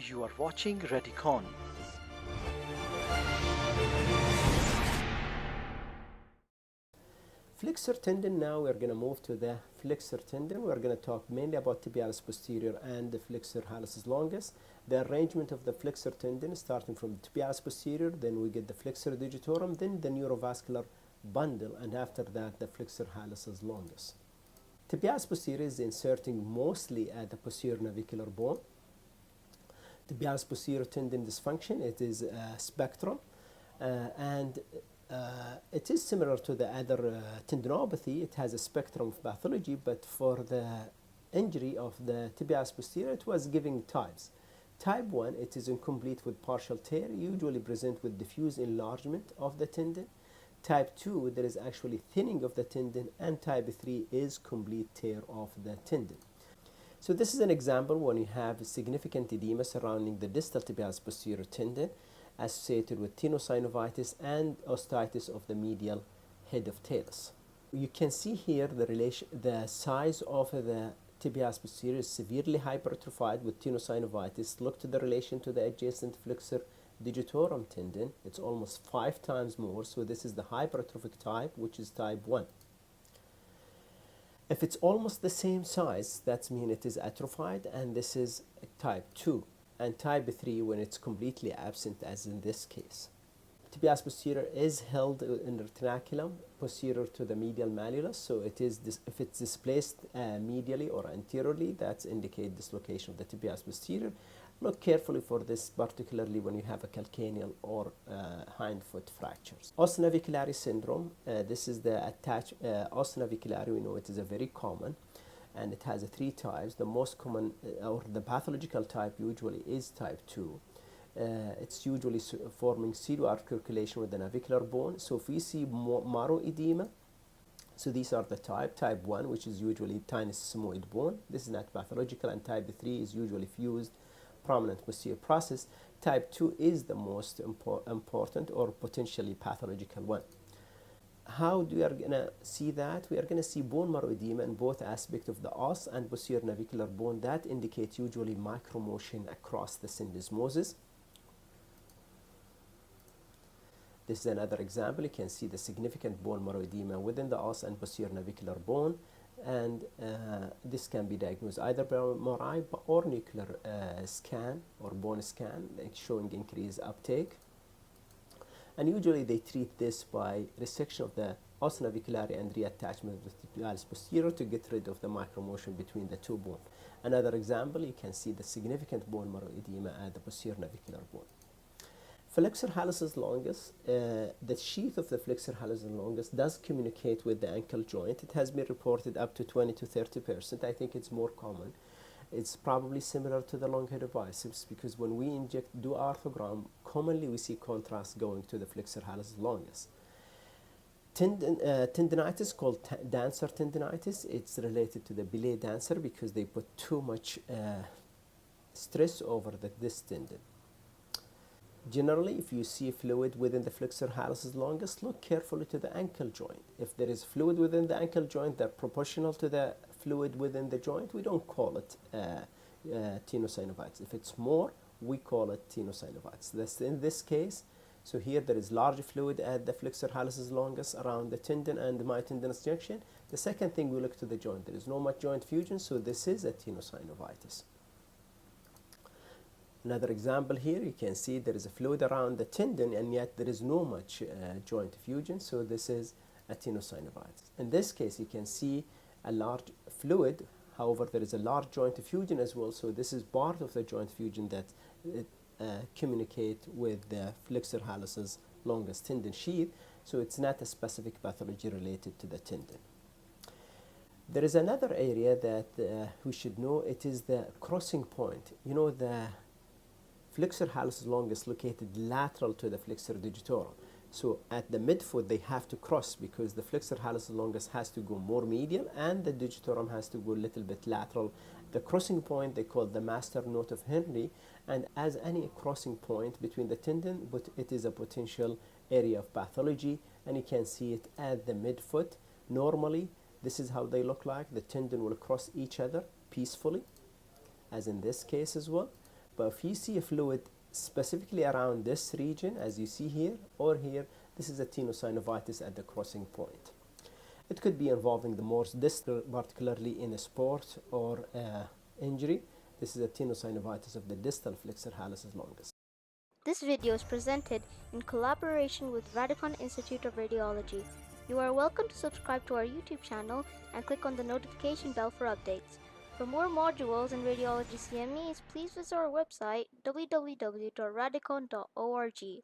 You are watching Radicon. Flexor tendon. Now we're going to move to the flexor tendon. We're going to talk mainly about tibialis posterior and the flexor hallucis longus. The arrangement of the flexor tendon starting from the tibialis posterior, then we get the flexor digitorum, then the neurovascular bundle, and after that the flexor hallucis longus. Tibialis posterior is inserting mostly at the posterior navicular bone. Tibialis posterior tendon dysfunction, it is a spectrum, and it is similar to the other tendinopathy. It has a spectrum of pathology, but for the injury of the tibialis posterior, it was giving types. Type 1, it is incomplete with partial tear, usually present with diffuse enlargement of the tendon. Type 2, there is actually thinning of the tendon, and type 3 is complete tear of the tendon. So this is an example when you have significant edema surrounding the distal tibialis posterior tendon associated with tenosynovitis and osteitis of the medial head of talus. You can see here the size of the tibialis posterior is severely hypertrophied with tenosynovitis. Look to the relation to the adjacent flexor digitorum tendon. It's almost 5 times more, so this is the hypertrophic type, which is type 1. If it's almost the same size, that means it is atrophied, and this is type 2. And type 3 when it's completely absent, as in this case. Tibialis posterior is held in the retinaculum posterior to the medial malleolus, so it is if it's displaced medially or anteriorly, that indicates dislocation of the tibialis posterior. Look carefully for this, particularly when you have a calcaneal or hindfoot fractures. Os navicularis syndrome, this is the attached os navicularis. We know it is a very common, and it has 3 types. The most common or the pathological type usually is type 2. It's usually forming pseudoarticulation with the navicular bone. So if we see marrow edema, so these are the type 1, which is usually tiny sigmoid bone. This is not pathological, and type 3 is usually fused prominent posterior process. Type 2 is the most important or potentially pathological one. How do we are going to see that? We are going to see bone marrow edema in both aspects of the os and posterior navicular bone. That indicates usually micromotion across the syndesmosis. This is another example. You can see the significant bone marrow edema within the os and posterior navicular bone, and this can be diagnosed either by MRI or nuclear scan or bone scan, showing increased uptake. And usually they treat this by resection of the os navicularis and reattachment of the tibialis posterior to get rid of the micromotion between the 2 bones. Another example, you can see the significant bone marrow edema at the posterior navicular bone. Flexor hallucis longus, the sheath of the flexor hallucis longus does communicate with the ankle joint. It has been reported up to 20 to 30%. I think it's more common. It's probably similar to the long head of biceps, because when we do arthrogram, commonly we see contrast going to the flexor hallucis longus. Tendinitis, called dancer tendinitis, it's related to the belay dancer because they put too much stress over this tendon. Generally, if you see fluid within the flexor hallucis longus, look carefully to the ankle joint. If there is fluid within the ankle joint that proportional to the fluid within the joint, we don't call it tenosynovitis. If it's more, we call it tenosynovitis. That's in this case. So here there is large fluid at the flexor hallucis longus around the tendon and the myotendinous junction. The second thing, we look to the joint. There is no much joint fusion, so this is a tenosynovitis. Another example here, you can see there is a fluid around the tendon, and yet there is no much joint fusion, so this is a tenosynovitis. In this case, you can see a large fluid, however there is a large joint fusion as well, so this is part of the joint fusion that communicate with the flexor hallucis longus tendon sheath, so it's not a specific pathology related to the tendon. There is another area that we should know. It is the crossing point. You know, the flexor hallucis longus located lateral to the flexor digitorum. So at the midfoot they have to cross, because the flexor hallucis longus has to go more medial and the digitorum has to go a little bit lateral. The crossing point they call the master node of Henry, and as any crossing point between the tendon, but it is a potential area of pathology, and you can see it at the midfoot. Normally this is how they look like. The tendon will cross each other peacefully, as in this case as well. But if you see a fluid specifically around this region, as you see here or here, this is a tenosynovitis at the crossing point. It could be involving the more distal, particularly in a sport or injury. This is a tenosynovitis of the distal flexor hallucis longus. This video is presented in collaboration with Radicon Institute of Radiology. You are welcome to subscribe to our YouTube channel and click on the notification bell for updates. For more modules in Radiology CMEs, please visit our website www.radicon.org.